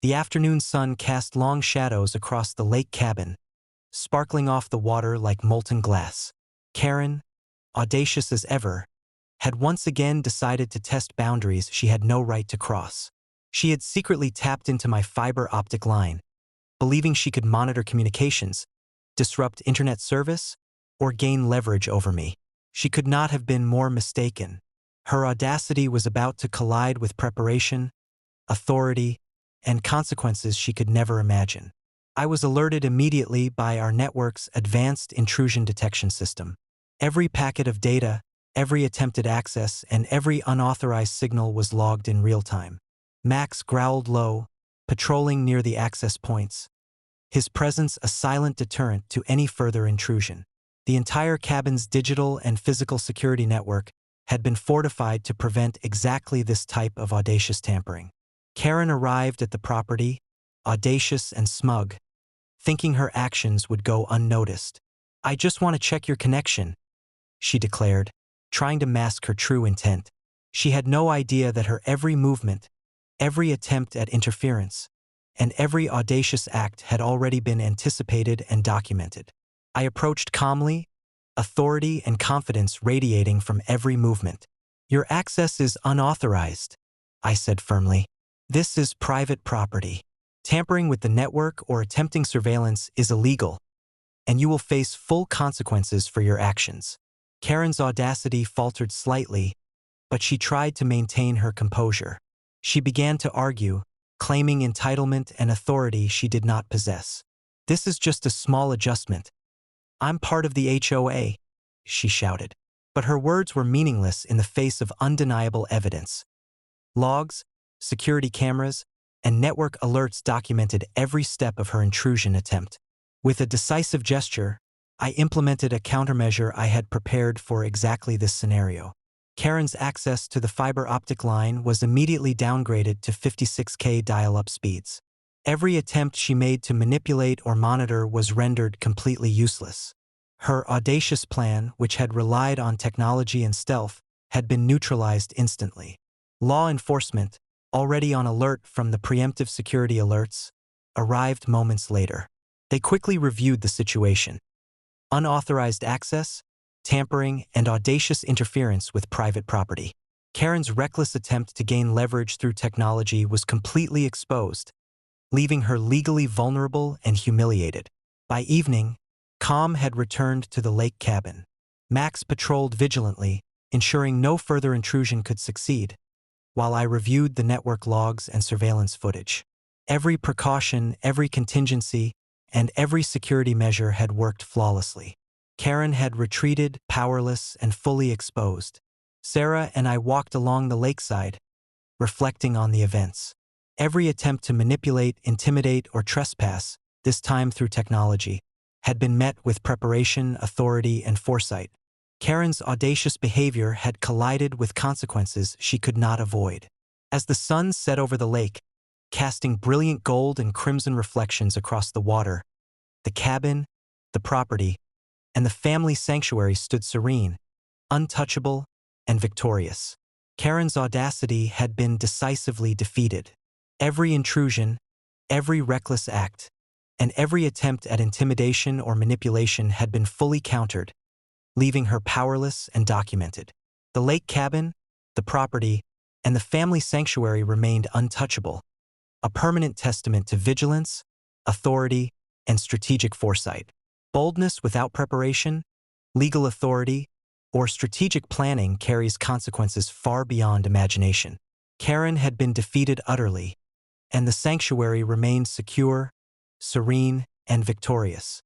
The afternoon sun cast long shadows across the lake cabin, sparkling off the water like molten glass. Karen, audacious as ever, had once again decided to test boundaries she had no right to cross. She had secretly tapped into my fiber optic line, believing she could monitor communications, disrupt internet service, or gain leverage over me. She could not have been more mistaken. Her audacity was about to collide with preparation, authority, and consequences she could never imagine. I was alerted immediately by our network's advanced intrusion detection system. Every packet of data, every attempted access, and every unauthorized signal was logged in real time. Max growled low, patrolling near the access points, his presence a silent deterrent to any further intrusion. The entire cabin's digital and physical security network had been fortified to prevent exactly this type of audacious tampering. Karen arrived at the property, audacious and smug, thinking her actions would go unnoticed. "I just want to check your connection," she declared, trying to mask her true intent. She had no idea that her every movement, every attempt at interference, and every audacious act had already been anticipated and documented. I approached calmly, authority and confidence radiating from every movement. "Your access is unauthorized," I said firmly. "This is private property. Tampering with the network or attempting surveillance is illegal, and you will face full consequences for your actions." Karen's audacity faltered slightly, but she tried to maintain her composure. She began to argue, claiming entitlement and authority she did not possess. "This is just a small adjustment. I'm part of the HOA," she shouted. But her words were meaningless in the face of undeniable evidence. Logs, security cameras, and network alerts documented every step of her intrusion attempt. With a decisive gesture, I implemented a countermeasure I had prepared for exactly this scenario. Karen's access to the fiber optic line was immediately downgraded to 56K dial-up speeds. Every attempt she made to manipulate or monitor was rendered completely useless. Her audacious plan, which had relied on technology and stealth, had been neutralized instantly. Law enforcement, already on alert from the preemptive security alerts, arrived moments later. They quickly reviewed the situation. Unauthorized access, tampering, and audacious interference with private property. Karen's reckless attempt to gain leverage through technology was completely exposed, leaving her legally vulnerable and humiliated. By evening, calm had returned to the lake cabin. Max patrolled vigilantly, ensuring no further intrusion could succeed, while I reviewed the network logs and surveillance footage. Every precaution, every contingency, and every security measure had worked flawlessly. Karen had retreated, powerless and fully exposed. Sarah and I walked along the lakeside, reflecting on the events. Every attempt to manipulate, intimidate, or trespass, this time through technology, had been met with preparation, authority, and foresight. Karen's audacious behavior had collided with consequences she could not avoid. As the sun set over the lake, casting brilliant gold and crimson reflections across the water, the cabin, the property, and the family sanctuary stood serene, untouchable, and victorious. Karen's audacity had been decisively defeated. Every intrusion, every reckless act, and every attempt at intimidation or manipulation had been fully countered, leaving her powerless and documented. The lake cabin, the property, and the family sanctuary remained untouchable, a permanent testament to vigilance, authority, and strategic foresight. Boldness without preparation, legal authority, or strategic planning carries consequences far beyond imagination. Karen had been defeated utterly, and the sanctuary remained secure, serene, and victorious.